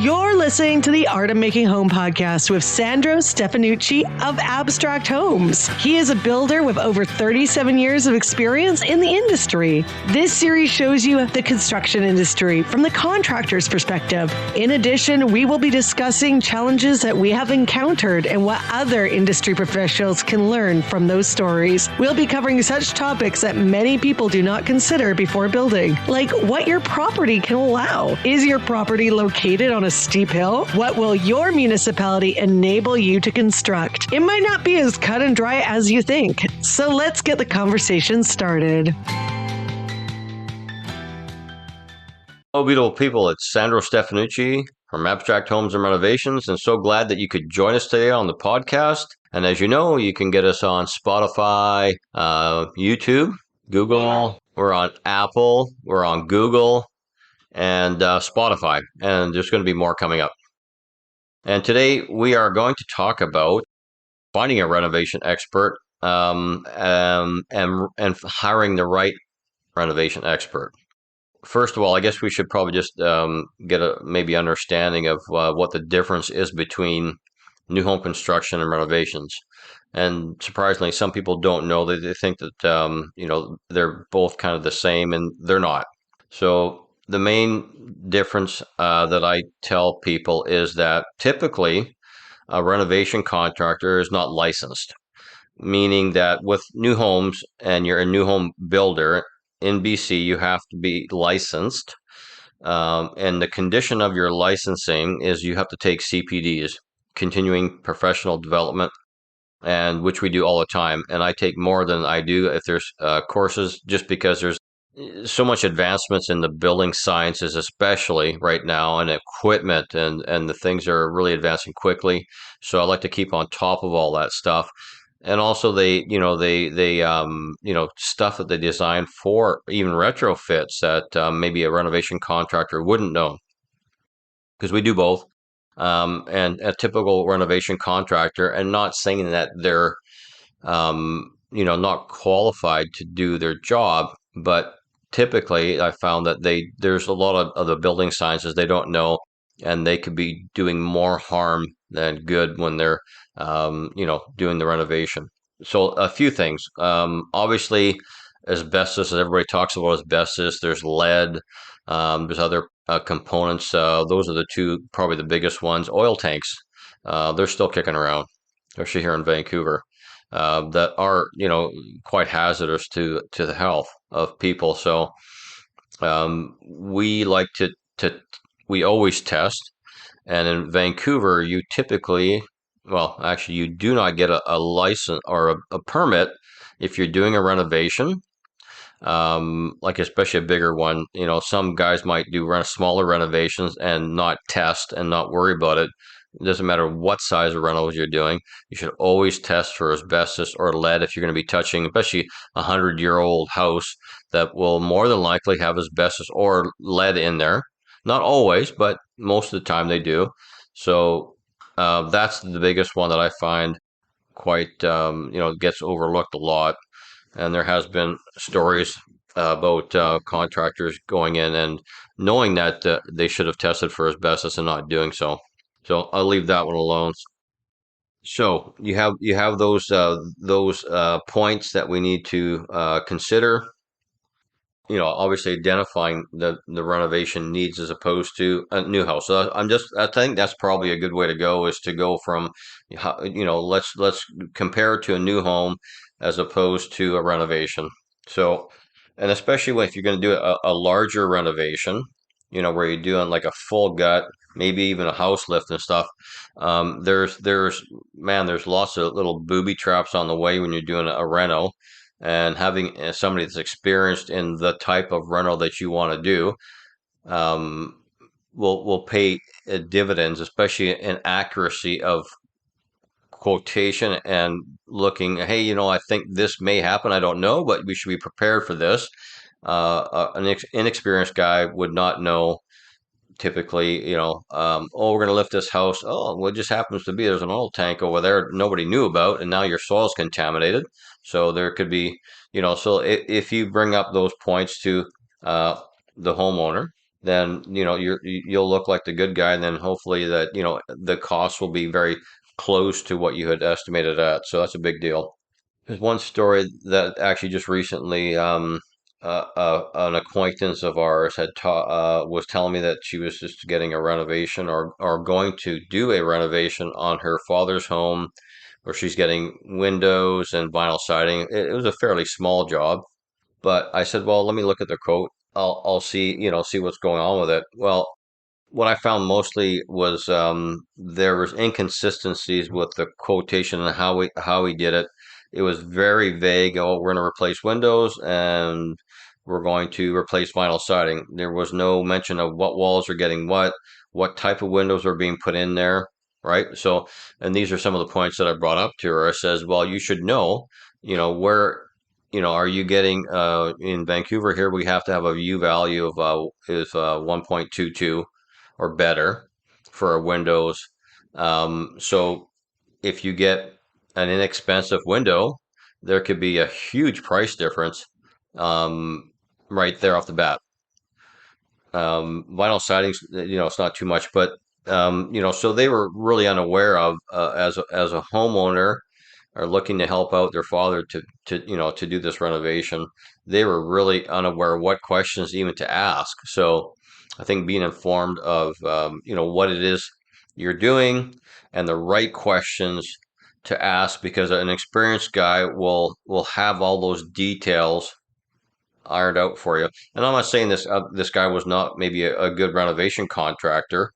You're listening to the Art of Making Home podcast with Sandro Stefanucci of Abstract Homes. He is a builder with over 37 years of experience in the industry. This series shows you the construction industry from the contractor's perspective. In addition, we will be discussing challenges that we have encountered and what other industry professionals can learn from those stories. We'll be covering such topics that many people do not consider before building, like what your property can allow. Is your property located on a steep hill? What will your municipality enable you to construct? It might not be as cut and dry as you think. So let's get the conversation started. Hello, beautiful people. It's Sandro Stefanucci from Abstract Homes and Renovations, and so glad that you could join us today on the podcast. And as you know, you can get us on Spotify, YouTube, Google. We're on Apple. We're on Google. And Spotify, and there's going to be more coming up. And today we are going to talk about finding a renovation expert and hiring the right renovation expert. First of all, I guess we should probably just get a maybe understanding of what the difference is between new home construction and renovations. And surprisingly, some people don't know. They think that they're both kind of the same, and they're not. So the main difference that I tell people is that typically a renovation contractor is not licensed, meaning that with new homes and you're a new home builder in BC, you have to be licensed. And the condition of your licensing is you have to take CPDs, continuing professional development, and which we do all the time. And I take more than I do if there's courses, just because there's so much advancements in the building sciences, especially right now, and equipment, and the things are really advancing quickly. So I like to keep on top of all that stuff. And also they stuff that they design for even retrofits that maybe a renovation contractor wouldn't know, because we do both. And a typical renovation contractor, and not saying that they're not qualified to do their job, but typically I found that there's a lot of the building sciences they don't know, and they could be doing more harm than good when they're doing the renovation. So a few things. Obviously, asbestos, as everybody talks about asbestos, there's lead, there's other components. Those are the two, probably the biggest ones. Oil tanks, they're still kicking around, especially here in Vancouver. That are quite hazardous to the health of people. So we like to we always test. And in Vancouver, you typically, well, actually, you do not get a license or a permit if you're doing a renovation. Like especially a bigger one. Some guys might do smaller renovations and not test and not worry about it. It doesn't matter what size of rentals you're doing. You should always test for asbestos or lead if you're going to be touching, especially a 100-year-old house that will more than likely have asbestos or lead in there. Not always, but most of the time they do. So that's the biggest one that I find quite, gets overlooked a lot. And there has been stories about contractors going in and knowing that they should have tested for asbestos and not doing so. So I'll leave that one alone. So you have those points that we need to consider. Obviously identifying the renovation needs as opposed to a new house. So I think that's probably a good way to go, is to go from, let's compare it to a new home as opposed to a renovation. So, and especially if you're going to do a larger renovation, where you're doing like a full gut, maybe even a house lift and stuff. There's lots of little booby traps on the way when you're doing a reno, and having somebody that's experienced in the type of reno that you want to do will pay dividends, especially in accuracy of quotation and looking, hey, I think this may happen. I don't know, but we should be prepared for this. An inexperienced guy would not know. Typically, we're going to lift this house. Oh, well, it just happens to be there's an oil tank over there nobody knew about, and now your soil's contaminated. So there could be, so if you bring up those points to the homeowner, then you'll look like the good guy, and then hopefully that the cost will be very close to what you had estimated at. So that's a big deal. There's one story that actually just recently, an acquaintance of ours was telling me that she was just getting a renovation or going to do a renovation on her father's home, where she's getting windows and vinyl siding. It was a fairly small job, but I said, well, let me look at the quote. I'll see, see what's going on with it. Well, what I found mostly was there was inconsistencies with the quotation and how he did it. It was very vague. Oh, we're going to replace windows and we're going to replace vinyl siding. There was no mention of what walls are getting what type of windows are being put in there, right? So, and these are some of the points that I brought up to her. I says, well, you should know, where. Are you getting in Vancouver here? We have to have a U value of is 1.22 or better for Windows. So if you get an inexpensive window, there could be a huge price difference right there off the bat. Vinyl sidings, it's not too much, but so they were really unaware of as a homeowner are looking to help out their father to do this renovation. They were really unaware what questions even to ask. So I think being informed of what it is you're doing and the right questions to ask, because an experienced guy will have all those details ironed out for you. And I'm not saying this guy was not maybe a good renovation contractor.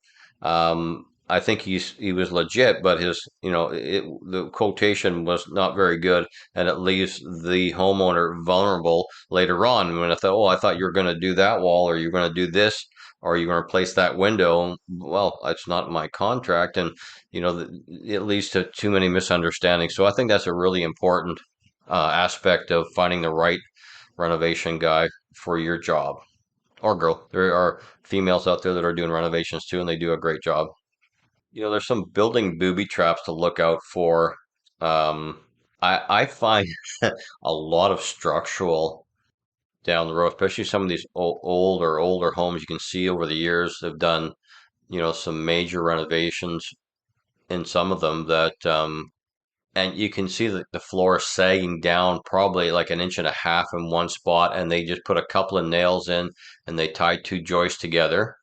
I think he was legit, but the quotation was not very good, and it leaves the homeowner vulnerable later on. When I thought you were going to do that wall, or you're going to do this, or you're going to replace that window. Well, it's not my contract, and it leads to too many misunderstandings. So I think that's a really important aspect of finding the right renovation guy for your job, or girl. There are females out there that are doing renovations too, and they do a great job. There's some building booby traps to look out for. I find a lot of structural down the road, especially some of these older homes. You can see over the years they've done some major renovations in some of them that and you can see the floor sagging down probably like an inch and a half in one spot, and they just put a couple of nails in and they tied two joists together.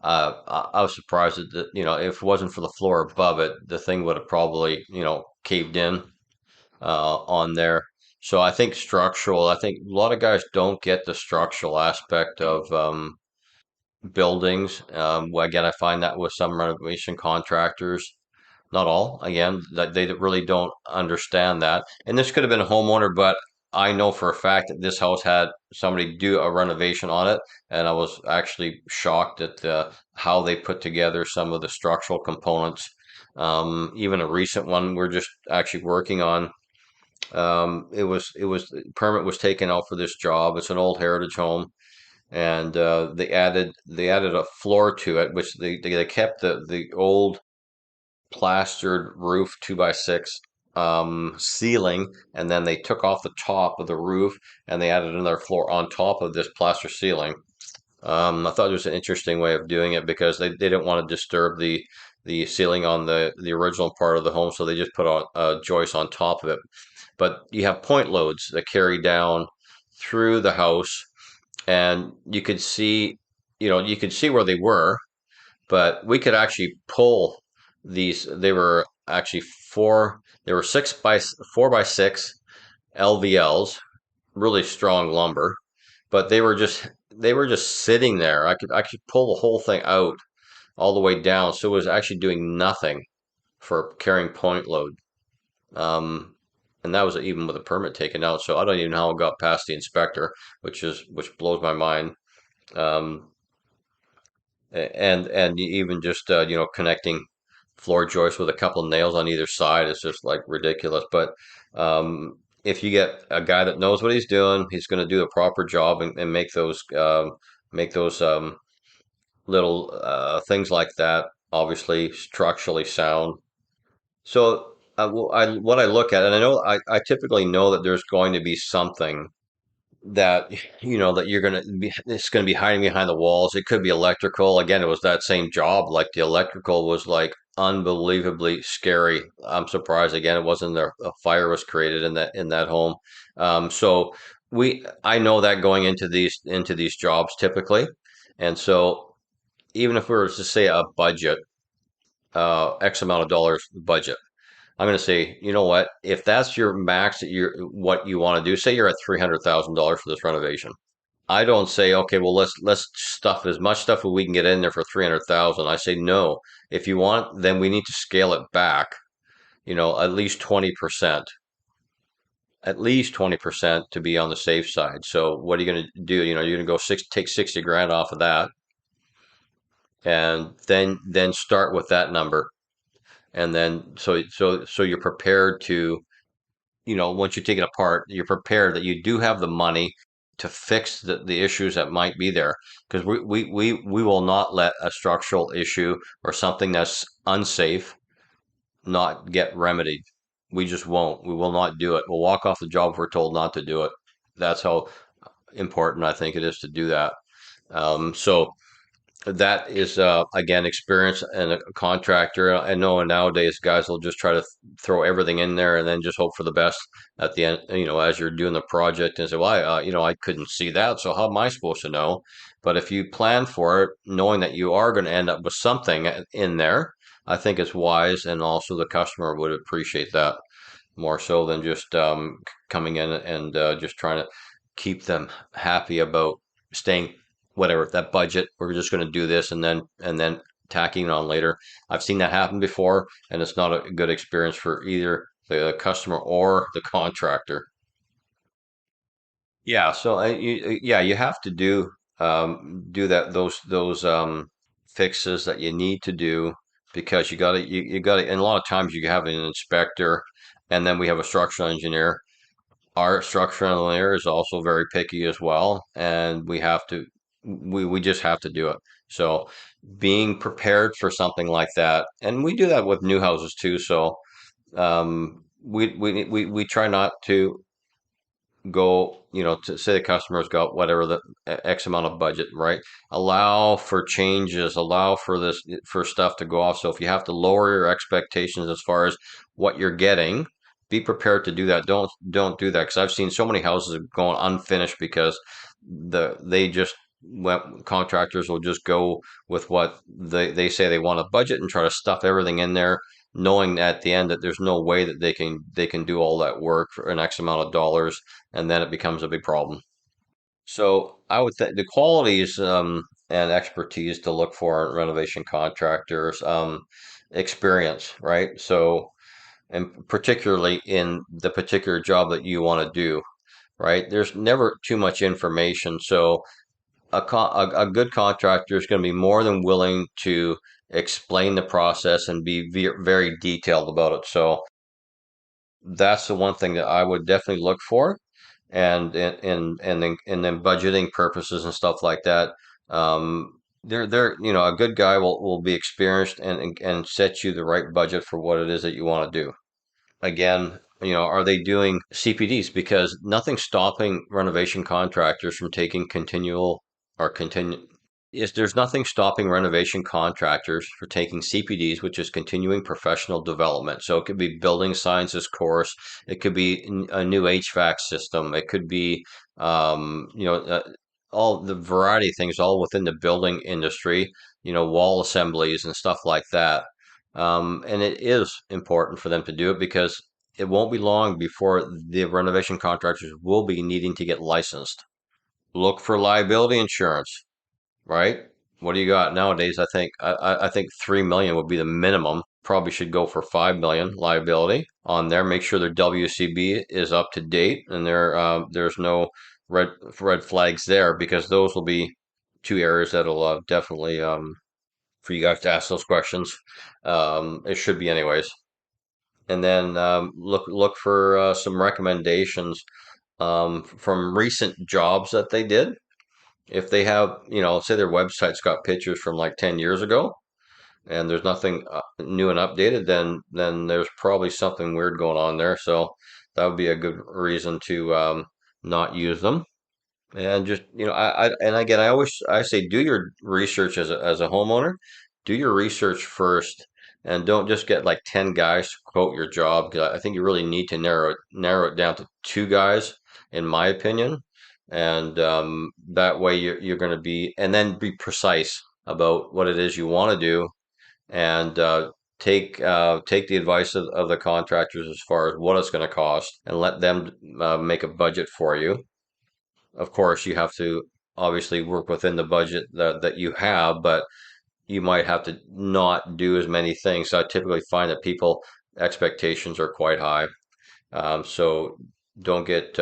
I was surprised that if it wasn't for the floor above it, the thing would have probably caved in on there. So I think structural. I think a lot of guys don't get the structural aspect of buildings. Well, again, I find that with some renovation contractors, not all, again, that they really don't understand that. And this could have been a homeowner, but I know for a fact that this house had somebody do a renovation on it, and I was actually shocked at how they put together some of the structural components. Even a recent one we're just actually working on. It was permit was taken out for this job. It's an old heritage home, and they added a floor to it, which they kept the old plastered roof 2x6 ceiling, and then they took off the top of the roof and they added another floor on top of this plaster ceiling. I thought it was an interesting way of doing it because they didn't want to disturb the ceiling on the original part of the home, so they just put a joist on top of it. But you have point loads that carry down through the house, and you could see where they were, but we could actually pull these. They were actually they were 4x6 LVLs, really strong lumber, but they were just sitting there. I could pull the whole thing out all the way down, so it was actually doing nothing for carrying point load. Um, and that was even with a permit taken out. So I don't even know how it got past the inspector, which blows my mind. Um, and even just connecting floor joists with a couple of nails on either side is just like ridiculous. But if you get a guy that knows what he's doing, he's going to do a proper job and make those little things like that obviously structurally sound. So what I look at, and I know I typically know that there's going to be something that that you're gonna be it's gonna be hiding behind the walls. It could be electrical. Again, it was that same job. Like the electrical was like unbelievably scary. I'm surprised again it wasn't there a fire was created in that home. So I know that going into these jobs typically, and so even if we were to say a budget, X amount of dollars budget. I'm going to say, you know what? If that's your max that you're what you want to do, say you're at $300,000 for this renovation. I don't say, okay, well let's stuff as much stuff as we can get in there for 300,000. I say no. If you want, then we need to scale it back. At least 20%, at least 20% to be on the safe side. So what are you going to do? You're going to go take 60 grand off of that, and then start with that number, and then so you're prepared to once you take it apart, you're prepared that you do have the money to fix the issues that might be there. Because we will not let a structural issue or something that's unsafe not get remedied. We just won't. We will not do it. We'll walk off the job if we're told not to do it. That's how important I think it is to do that. So that is again experience and a contractor. I know nowadays guys will just try to throw everything in there and then just hope for the best at the end, as you're doing the project, and say, well, I couldn't see that, so how am I supposed to know? But if you plan for it, knowing that you are going to end up with something in there, I think it's wise, and also the customer would appreciate that more so than just coming in and just trying to keep them happy about staying whatever that budget. We're just going to do this and then tacking it on later. I've seen that happen before, and it's not a good experience for either the customer or the contractor. Yeah, so you have to do those fixes that you need to do, because you got to, and a lot of times you have an inspector, and then we have a structural engineer. Our structural engineer is also very picky as well, and we just have to do it. So being prepared for something like that, and we do that with new houses too. So we try not to go, to say the customer's got whatever the X amount of budget, right? Allow for changes, allow for for stuff to go off. So if you have to lower your expectations as far as what you're getting, be prepared to do that. Don't do that, because I've seen so many houses going unfinished because they just went contractors will just go with what they say they want a budget and try to stuff everything in there, knowing at the end that there's no way that they can do all that work for an X amount of dollars, and then it becomes a big problem. So I would think the qualities and expertise to look for in renovation contractors, experience, right? So, and particularly in the particular job that you want to do, right? There's never too much information. So a good contractor is going to be more than willing to explain the process and be very detailed about it. So that's the one thing that I would definitely look for, and then budgeting purposes and stuff like that. They're a good guy will be experienced and set you the right budget for what it is that you want to do. Again, are they doing CPDs? Because nothing's stopping renovation contractors from taking continual or continue. Is there's nothing stopping renovation contractors for taking CPDs, which is continuing professional development. So it could be building sciences course, it could be a new HVAC system, it could be all the variety of things, all within the building industry. Wall assemblies and stuff like that. And it is important for them to do it, because it won't be long before the renovation contractors will be needing to get licensed. Look for liability insurance, right? What do you got nowadays? I think 3 million would be the minimum. Probably should go for 5 million liability on there. Make sure their WCB is up to date, and there's no red flags there, because those will be two areas that'll definitely for you guys to ask those questions. It should be anyways. And then look for some recommendations from recent jobs that they did. If they have, say their website's got pictures from like 10 years ago, and there's nothing new and updated, then there's probably something weird going on there. So that would be a good reason to not use them. And just, and again, I say do your research as a homeowner. Do your research first, and don't just get like 10 guys to quote your job. 'Cause I think you really need to narrow it down to two guys, in my opinion. And that way you're going to and then be precise about what it is you want to do, and take the advice of the contractors as far as what it's going to cost, and let them make a budget for you. Of course, you have to obviously work within the budget that you have, but you might have to not do as many things. So I typically find that people expectations are quite high. So don't get,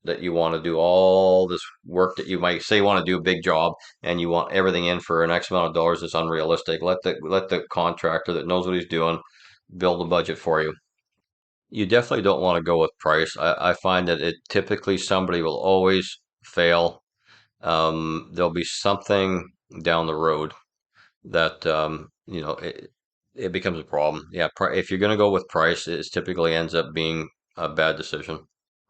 that you want to do all this work that you might say you want to do a big job and you want everything in for an X amount of dollars. That's unrealistic. Let the contractor that knows what he's doing build a budget for you. You definitely don't want to go with price. I find that it typically somebody will always fail. There'll be something down the road that it becomes a problem. Yeah, if you're going to go with price, it typically ends up being a bad decision.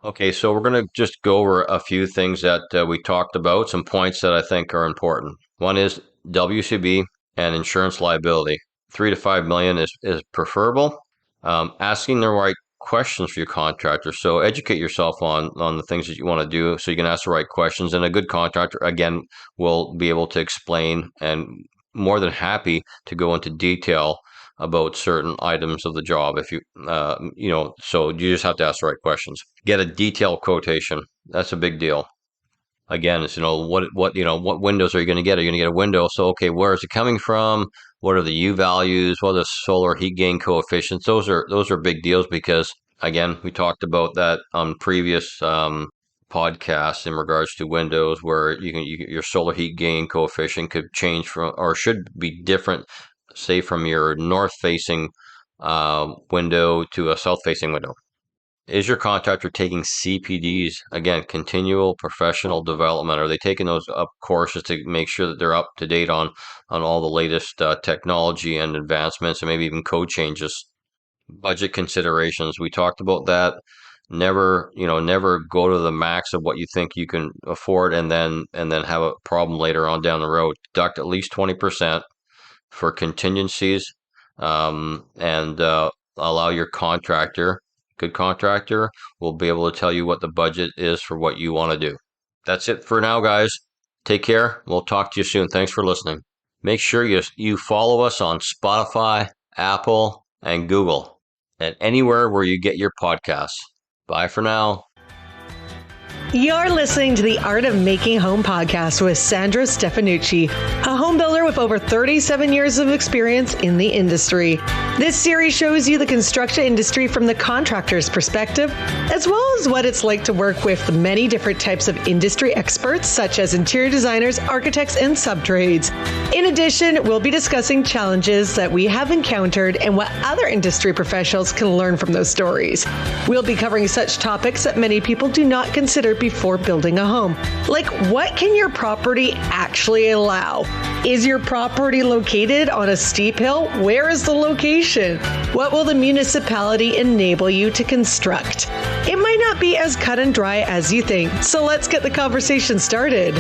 Okay, so we're going to just go over a few things that we talked about, some points that I think are important. One is WCB and insurance liability. 3 to 5 million is preferable. Asking the right questions for your contractor. So educate yourself on the things that you want to do so you can ask the right questions. And a good contractor, again, will be able to explain and more than happy to go into detail about certain items of the job. If so you just have to ask the right questions. Get a detailed quotation. That's a big deal. Again, it's, what windows are you going to get? Are you going to get a window? So, okay, where is it coming from? What are the U values? What are the solar heat gain coefficients? Those are big deals because, again, we talked about that on previous podcasts in regards to windows, where your solar heat gain coefficient could change from, or should be different, say from your north facing window to a south facing window. Is your contractor taking CPDs? Again, continual professional development. Are they taking those up courses to make sure that they're up to date on all the latest technology and advancements, and maybe even code changes? Budget considerations. We talked about that. Never go to the max of what you think you can afford, and then have a problem later on down the road. Deduct at least 20% for contingencies, and allow your good contractor will be able to tell you what the budget is for what you want to do. That's it for now, guys. Take care. We'll talk to you soon. Thanks for listening. Make sure you follow us on Spotify, Apple, and Google, and anywhere where you get your podcasts. Bye for now. You're listening to the Art of Making Home podcast with Sandro Stefanucci, a home builder with over 37 years of experience in the industry. This series shows you the construction industry from the contractor's perspective, as well as what it's like to work with the many different types of industry experts, such as interior designers, architects, and subtrades. In addition, we'll be discussing challenges that we have encountered and what other industry professionals can learn from those stories. We'll be covering such topics that many people do not consider before building a home. Like, what can your property actually allow? Is your property located on a steep hill? Where is the location? What will the municipality enable you to construct? It might not be as cut and dry as you think, so let's get the conversation started.